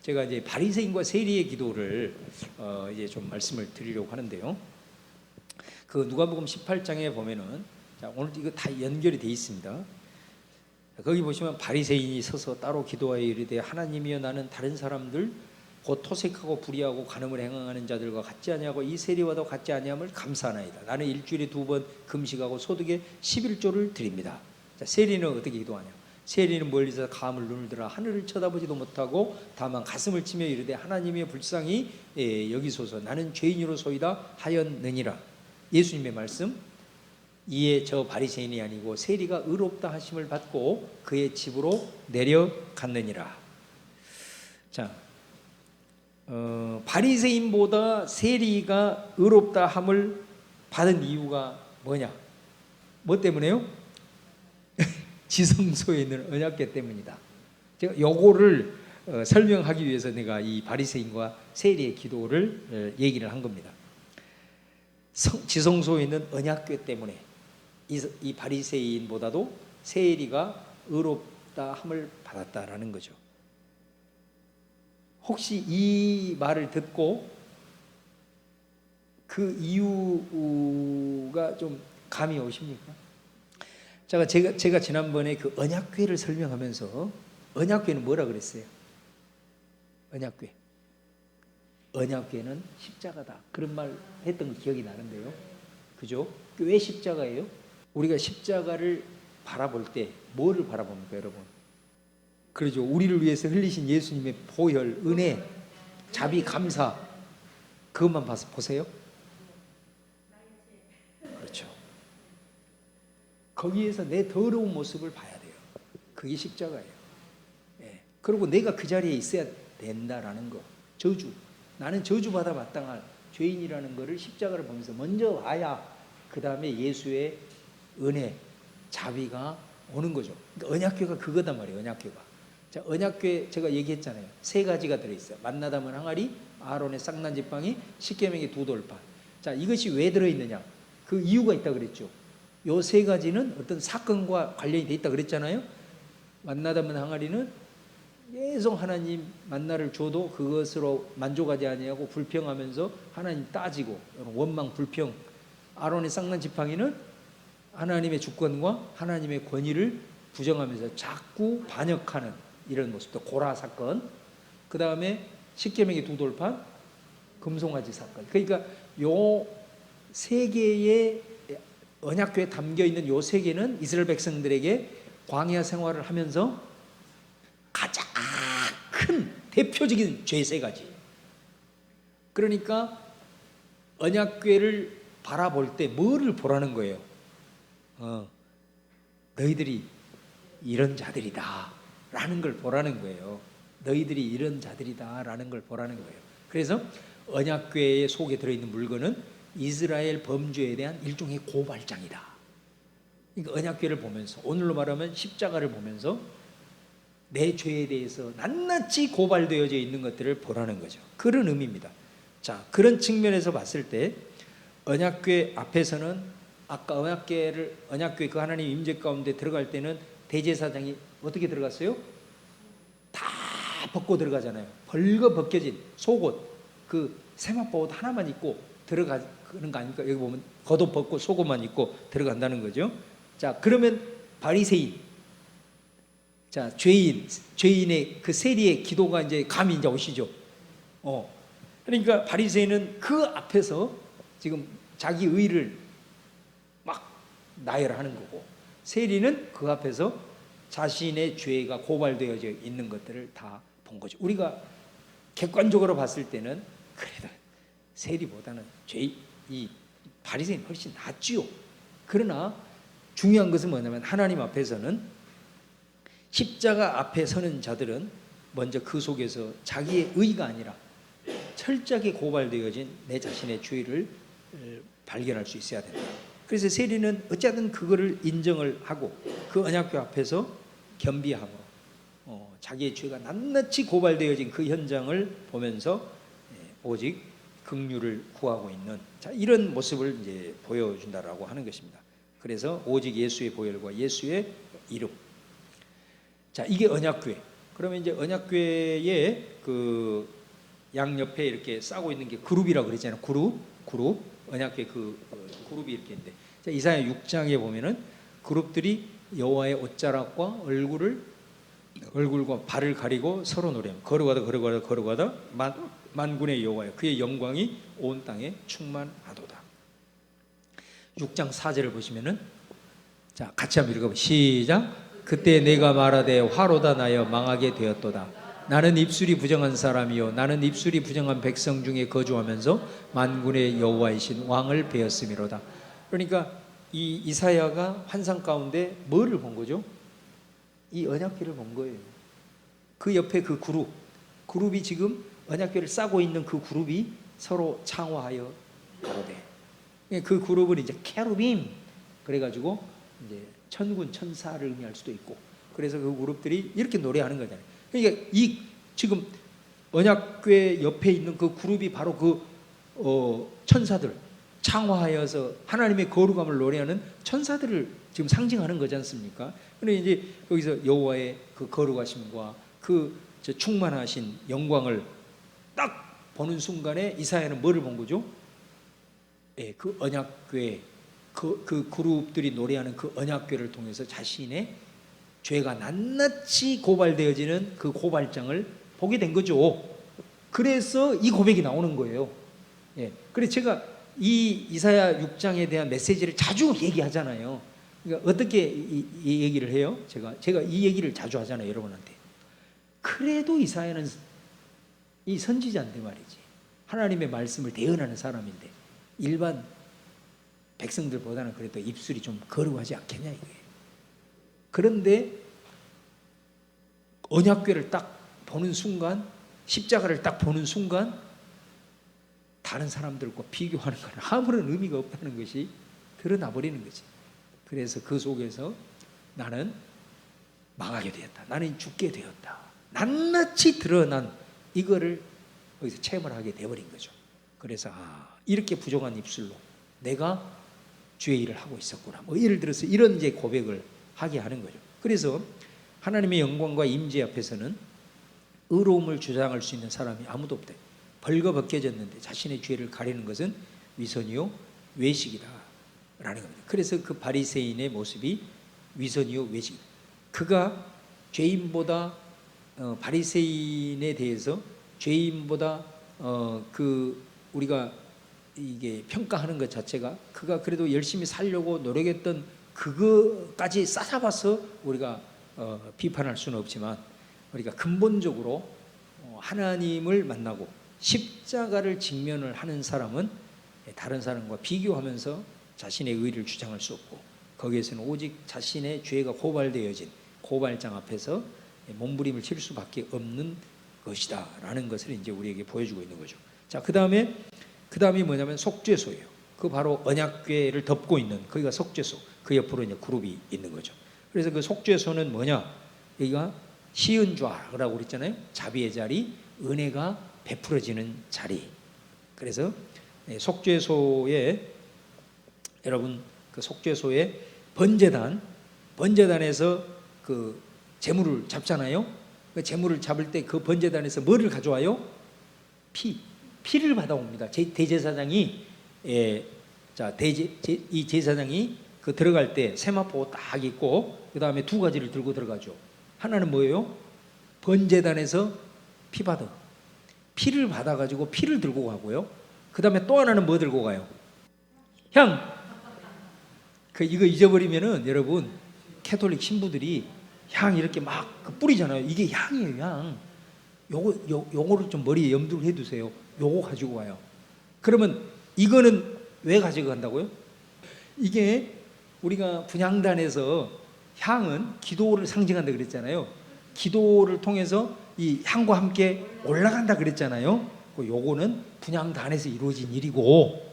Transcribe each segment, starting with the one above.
제가 이제 바리새인과 세리의 기도를 이제 좀 말씀을 드리려고 하는데요. 그 누가복음 18장에 보면은, 자, 오늘 이거 다 연결이 돼 있습니다. 거기 보시면 바리새인이 서서 따로 기도하여 이르되 하나님이여 나는 다른 사람들 곧 토색하고 불의하고 간음을 행하는 자들과 같지 아니하고 이 세리와도 같지 아니함을 감사하나이다. 나는 일주일에 2번 금식하고 소득의 11조를 드립니다. 자, 세리는 어떻게 기도하냐? 세리는 멀리서 감을 눈을 들어 하늘을 쳐다보지도 못하고 다만 가슴을 치며 이르되 하나님의 불쌍히 여기소서 나는 죄인으로소이다 하였느니라. 예수님의 말씀. 이에 저 바리새인이 아니고 세리가 의롭다 하심을 받고 그의 집으로 내려갔느니라. 자, 바리새인보다 세리가 의롭다 함을 받은 이유가 뭐냐? 뭐 때문에요? 지성소에 있는 언약궤 때문이다. 제가 요거를 설명하기 위해서 내가 이 바리새인과 세리의 기도를 얘기를 한 겁니다. 지성소에 있는 언약궤 때문에 이 바리새인보다도 세리가 의롭다 함을 받았다라는 거죠. 혹시 이 말을 듣고 그 이유가 좀 감이 오십니까? 제가 지난번에 그 언약궤를 설명하면서 언약궤는 뭐라 그랬어요? 언약궤는 십자가다. 그런 말 했던 거 기억이 나는데요. 그죠? 왜 십자가예요? 우리가 십자가를 바라볼 때 뭐를 바라봅니까, 여러분? 그러죠. 우리를 위해서 흘리신 예수님의 보혈, 은혜, 자비, 감사, 그것만 봐서 보세요. 그렇죠. 거기에서 내 더러운 모습을 봐야 돼요. 그게 십자가예요. 예. 그리고 내가 그 자리에 있어야 된다라는 거. 저주. 나는 저주받아 마땅한 죄인이라는 거를 십자가를 보면서 먼저 와야 그 다음에 예수의 은혜, 자비가 오는 거죠. 그러니까 언약궤가 그거단 말이에요. 언약궤가. 자, 언약궤 제가 얘기했잖아요. 3가지가 들어있어요. 만나 담은 항아리, 아론의 쌍난 지팡이, 십계명의 2돌판. 자, 이것이 왜 들어있느냐? 그 이유가 있다 그랬죠. 요 3가지는 어떤 사건과 관련이 돼 있다 그랬잖아요. 만나 담은 항아리는 계속 하나님 만나를 줘도 그것으로 만족하지 아니하고 불평하면서 하나님 따지고 원망 불평. 아론의 쌍난 지팡이는 하나님의 주권과 하나님의 권위를 부정하면서 자꾸 반역하는 이런 모습도 고라 사건. 그 다음에 십계명의 2돌판, 금송아지 사건. 그러니까 요 3개의 언약궤에 담겨 있는 요 3개는 이스라엘 백성들에게 광야 생활을 하면서 가장 큰 대표적인 죄 3가지. 그러니까 언약궤를 바라볼 때 뭐를 보라는 거예요? 너희들이 이런 자들이다 라는 걸 보라는 거예요. 너희들이 이런 자들이다 라는 걸 보라는 거예요. 그래서 언약궤의 속에 들어있는 물건은 이스라엘 범죄에 대한 일종의 고발장이다. 그러니까 언약궤를 보면서, 오늘로 말하면 십자가를 보면서 내 죄에 대해서 낱낱이 고발되어져 있는 것들을 보라는 거죠. 그런 의미입니다. 자, 그런 측면에서 봤을 때 언약궤 앞에서는 아까 언약궤 그 하나님 임재 가운데 들어갈 때는 대제사장이 어떻게 들어갔어요? 다 벗고 들어가잖아요. 벌거 벗겨진 속옷, 그 세마포 옷 하나만 입고 들어가는 거 아닙니까? 여기 보면 겉옷 벗고 속옷만 입고 들어간다는 거죠. 자, 그러면 바리새인, 자, 죄인의 그 세리의 기도가 이제 감이 이제 오시죠. 그러니까 바리새인은 그 앞에서 지금 자기 의를 막 나열하는 거고, 세리는 그 앞에서 자신의 죄가 고발되어져 있는 것들을 다 본 거죠. 우리가 객관적으로 봤을 때는 그래도 세리보다는 이 바리새인이 훨씬 낫지요. 그러나 중요한 것은 뭐냐면 하나님 앞에서는, 십자가 앞에 서는 자들은 먼저 그 속에서 자기의 의가 아니라 철저하게 고발되어진 내 자신의 죄를 발견할 수 있어야 된다. 그래서 세리는 어쨌든 그거를 인정을 하고 그 언약궤 앞에서 겸비함으로 자기의 죄가 낱낱이 고발되어진 그 현장을 보면서 오직 긍휼을 구하고 있는, 자, 이런 모습을 이제 보여준다라고 하는 것입니다. 그래서 오직 예수의 보혈과 예수의 이름. 자, 이게 언약궤. 그러면 이제 언약궤의 그 양옆에 이렇게 싸고 있는 게 그룹이라고 그랬잖아요. 그룹 언약궤 그룹이 이렇게 있는데, 자, 이사야 6장에 보면은 그룹들이 여호와의 옷자락과 얼굴과 발을 가리고 서로 노래하며 걸어가다 만군의 여호와여 그의 영광이 온 땅에 충만하도다. 6장 4절을 보시면은, 자, 같이 한번 읽어보세요. 시작. 그때 내가 말하되 화로다 나여 망하게 되었도다. 나는 입술이 부정한 사람이요 나는 입술이 부정한 백성 중에 거주하면서 만군의 여호와이신 왕을 배웠음이로다. 그러니까 이 이사야가 환상 가운데 뭐를 본 거죠? 이 언약궤를 본 거예요. 그 옆에 그 그룹이 지금 언약궤를 싸고 있는 그 그룹이 서로 창화하여 가로되, 그 그룹은 이제 케루빔, 그래가지고 이제 천군 천사를 의미할 수도 있고, 그래서 그 그룹들이 이렇게 노래하는 거잖아요. 그러니까 이 지금 언약궤 옆에 있는 그 그룹이 바로 그 천사들, 창화하여서 하나님의 거룩함을 노래하는 천사들을 지금 상징하는 거지 않습니까? 그런데 이제 거기서 여호와의 그 거룩하심과 그 충만하신 영광을 딱 보는 순간에 이사야는 뭐를 본 거죠? 예, 그 언약궤, 그 그룹들이 노래하는 그 언약궤를 통해서 자신의 죄가 낱낱이 고발되어지는 그 고발장을 보게 된 거죠. 그래서 이 고백이 나오는 거예요. 예, 그래서 제가 이 이사야 6장에 대한 메시지를 자주 얘기하잖아요. 그러니까 어떻게 이 얘기를 해요? 제가 이 얘기를 자주 하잖아요, 여러분한테. 그래도 이사야는 이 선지자인데 말이지, 하나님의 말씀을 대언하는 사람인데 일반 백성들보다는 그래도 입술이 좀 거룩하지 않겠냐 이거예요. 그런데 언약궤를 딱 보는 순간, 십자가를 딱 보는 순간 다른 사람들과 비교하는 건 아무런 의미가 없다는 것이 드러나 버리는 거지. 그래서 그 속에서 나는 망하게 되었다, 나는 죽게 되었다, 낱낱이 드러난 이거를 거기서 체험을 하게 되어버린 거죠. 그래서 이렇게 부정한 입술로 내가 주의 일을 하고 있었구나, 뭐 예를 들어서 이런 이제 고백을 하게 하는 거죠. 그래서 하나님의 영광과 임재 앞에서는 의로움을 주장할 수 있는 사람이 아무도 없다. 벌거벗겨졌는데 자신의 죄를 가리는 것은 위선이요 외식이다 라는 겁니다. 그래서 그 바리새인의 모습이 위선이요 외식이다. 그가 죄인보다 바리새인에 대해서 죄인보다 그 우리가 이게 평가하는 것 자체가, 그가 그래도 열심히 살려고 노력했던 그거까지 싸잡아서 우리가 비판할 수는 없지만, 우리가 근본적으로 하나님을 만나고 십자가를 직면을 하는 사람은 다른 사람과 비교하면서 자신의 의를 주장할 수 없고, 거기에서는 오직 자신의 죄가 고발되어진 고발장 앞에서 몸부림을 칠 수밖에 없는 것이다 라는 것을 이제 우리에게 보여주고 있는 거죠. 자, 그 다음이 뭐냐면 속죄소예요. 그 바로 언약궤를 덮고 있는 거기가 속죄소, 그 옆으로 이제 그룹이 있는 거죠. 그래서 그 속죄소는 뭐냐, 여기가 시은좌라고 그랬잖아요. 자비의 자리, 은혜가 베풀어지는 자리. 그래서 속죄소에, 여러분 그 속죄소에 번제단에서 그 제물을 잡잖아요. 그 제물을 잡을 때 그 번제단에서 뭐를 가져와요? 피를 받아옵니다. 대제사장이 이 제사장이 그 들어갈 때 세마포 딱 입고 그 다음에 두 가지를 들고 들어가죠. 하나는 뭐예요? 번제단에서 피를 받아가지고 피를 들고 가고요. 그 다음에 또 하나는 뭐 들고 가요? 향. 이거 잊어버리면은 여러분 캐톨릭 신부들이 향 이렇게 막 뿌리잖아요. 이게 향이에요, 향. 요거를 좀 머리에 염두를 해두세요. 요거 가지고 와요. 그러면 이거는 왜 가지고 간다고요? 이게 우리가 분향단에서 향은 기도를 상징한다 그랬잖아요. 기도를 통해서 이 향과 함께 올라간다 그랬잖아요. 요거는 분향단에서 이루어진 일이고,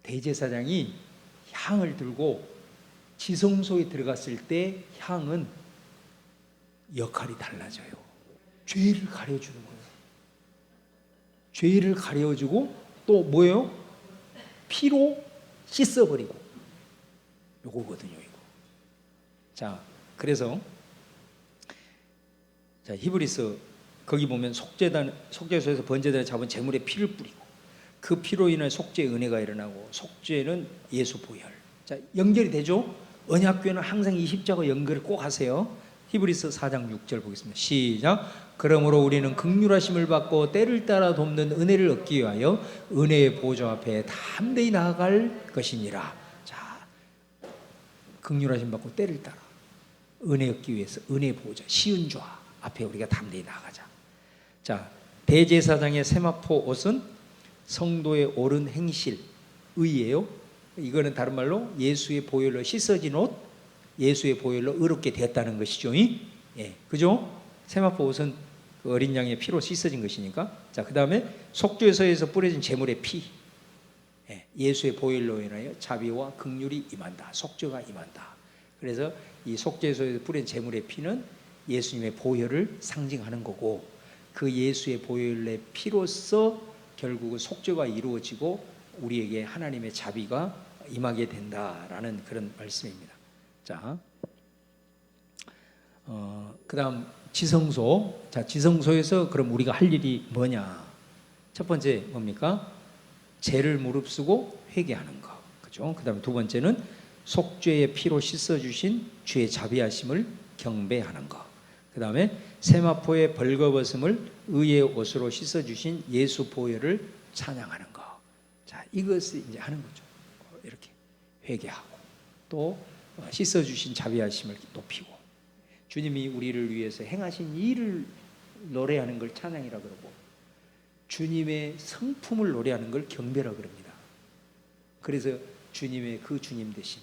대제사장이 향을 들고 지성소에 들어갔을 때 향은 역할이 달라져요. 죄를 가려주는 거예요. 죄를 가려주고 또 뭐예요? 피로 씻어버리고, 요거거든요, 이거. 자, 그래서 히브리서 거기 보면 속죄소에서 번제단에 잡은 제물에 피를 뿌리고 그 피로 인해 속죄의 은혜가 일어나고 속죄는 예수 보혈. 자, 연결이 되죠? 언약궤는 항상 이 십자가 연결을 꼭 하세요. 히브리서 4장 6절 보겠습니다. 시작. 그러므로 우리는 긍휼하심을 받고 때를 따라 돕는 은혜를 얻기 위하여 은혜의 보좌 앞에 담대히 나아갈 것이니라. 자, 긍휼하심 받고 때를 따라 은혜 얻기 위해서 은혜의 보좌 시은좌 앞에 우리가 담대히 나아가자. 자, 대제사장의 세마포 옷은 성도의 옳은 행실 의예요. 이거는 다른 말로 예수의 보혈로 씻어진 옷, 예수의 보혈로 의롭게 되었다는 것이죠. 예, 그죠? 세마포 옷은 그 어린 양의 피로 씻어진 것이니까. 자, 그 다음에 속죄소에서 뿌려진 제물의 피, 예, 예수의 보혈로 인하여 자비와 긍휼이 임한다, 속죄가 임한다. 그래서 이 속죄소에서 뿌린 제물의 피는 예수님의 보혈을 상징하는 거고, 그 예수의 보혈의 피로써 결국은 속죄가 이루어지고 우리에게 하나님의 자비가 임하게 된다라는 그런 말씀입니다. 자, 그다음 지성소. 자, 지성소에서 그럼 우리가 할 일이 뭐냐? 첫 번째 뭡니까? 죄를 무릅쓰고 회개하는 거, 그죠? 그다음 두 번째는 속죄의 피로 씻어주신 주의 자비하심을 경배하는 거. 그다음에 세마포의 벌거벗음을 의의 옷으로 씻어주신 예수 보혈을 찬양하는 거. 자, 이것을 이제 하는 거죠. 이렇게 회개하고 또 씻어주신 자비하심을 높이고 주님이 우리를 위해서 행하신 일을 노래하는 걸 찬양이라 그러고 주님의 성품을 노래하는 걸 경배라 그럽니다. 그래서 주님의 그 주님 되신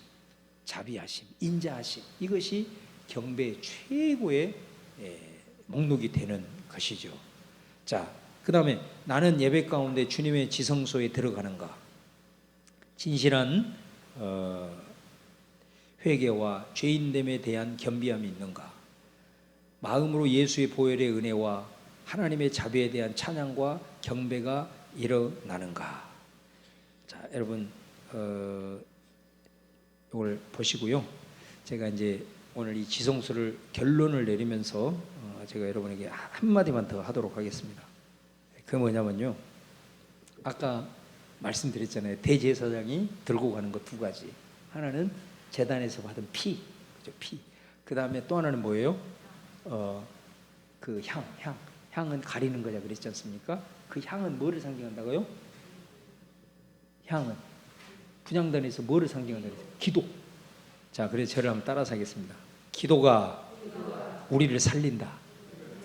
자비하심, 인자하심, 이것이 경배의 최고의 목록이 되는 것이죠. 자, 그 다음에 나는 예배 가운데 주님의 지성소에 들어가는가? 진실한 회개와 죄인됨에 대한 겸비함이 있는가? 마음으로 예수의 보혈의 은혜와 하나님의 자비에 대한 찬양과 경배가 일어나는가? 자, 여러분 이걸 보시고요. 제가 이제 오늘 이 지성소를 결론을 내리면서 제가 여러분에게 한마디만 더 하도록 하겠습니다. 그 뭐냐면요, 아까 말씀드렸잖아요. 대제사장이 들고 가는 것 두 가지. 하나는 제단에서 받은 피, 그죠? 피. 그 다음에 또 하나는 뭐예요? 그 향은 가리는 거자 그랬지 않습니까? 그 향은 뭐를 상징한다고요? 향은 분향단에서 뭐를 상징한다고 했어요? 기도. 자, 그래서 저를 한번 따라서 하겠습니다. 기도가 우리를 살린다.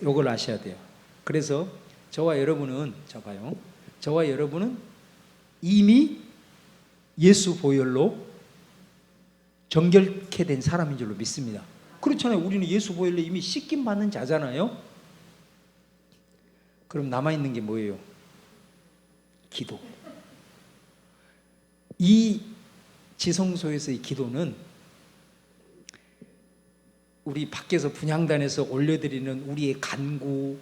이걸 아셔야 돼요. 그래서 저와 여러분은, 자 봐요, 저와 여러분은 이미 예수 보혈로 정결케 된 사람인 줄로 믿습니다. 그렇잖아요. 우리는 예수 보혈로 이미 씻김 받는 자잖아요. 그럼 남아있는 게 뭐예요? 기도. 이 지성소에서의 기도는 우리 밖에서 분향단에서 올려드리는 우리의 간구,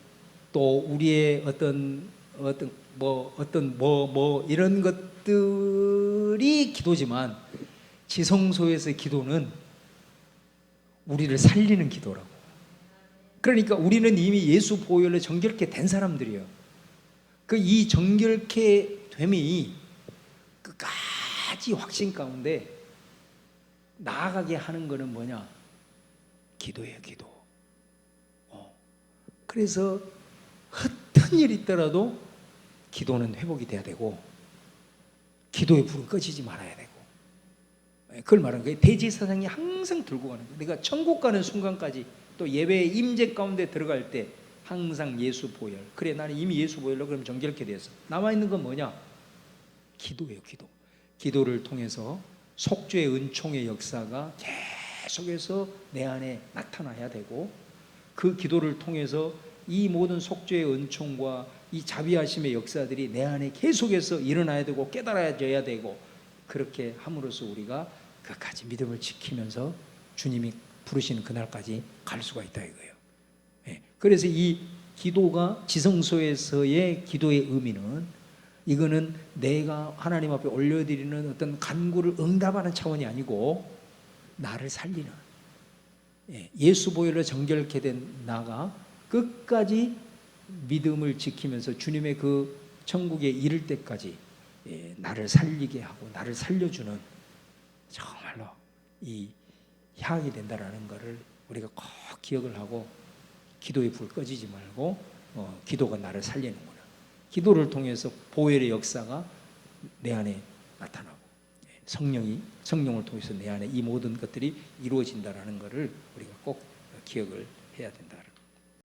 또 우리의 어떤 이런 것들이 기도지만, 지성소에서의 기도는 우리를 살리는 기도라고. 그러니까 우리는 이미 예수 보혈로 정결케 된 사람들이에요. 그 이 정결케 됨이 끝까지 확신 가운데 나아가게 하는 거는 뭐냐? 기도예요, 기도. 그래서 어떤 일이 있더라도 기도는 회복이 돼야 되고, 기도의 불은 꺼지지 말아야 되고, 그걸 말하는 거예요. 대제사장이 항상 들고 가는 거예요. 내가 천국 가는 순간까지, 또 예배의 임재 가운데 들어갈 때 항상 예수 보혈. 그래, 나는 이미 예수 보혈로 그럼 정결케 되었어. 남아있는 건 뭐냐? 기도예요, 기도. 기도를 통해서 속죄의 은총의 역사가 계속해서 내 안에 나타나야 되고, 그 기도를 통해서 이 모든 속죄의 은총과 이 자비하심의 역사들이 내 안에 계속해서 일어나야 되고 깨달아져야 되고, 그렇게 함으로써 우리가 끝까지 믿음을 지키면서 주님이 부르시는 그날까지 갈 수가 있다 이거예요. 그래서 이 기도가, 지성소에서의 기도의 의미는, 이거는 내가 하나님 앞에 올려드리는 어떤 간구를 응답하는 차원이 아니고 나를 살리는, 예수 보혈로 정결케 된 나가 끝까지 믿음을 지키면서 주님의 그 천국에 이를 때까지 나를 살리게 하고 나를 살려주는 정말로 이 향이 된다라는 것을 우리가 꼭 기억을 하고 기도의 불 꺼지지 말고 기도가 나를 살리는구나. 기도를 통해서 보혈의 역사가 내 안에 나타나고 성령을 통해서 내 안에 이 모든 것들이 이루어진다라는 것을 우리가 꼭 기억을 해야 된다.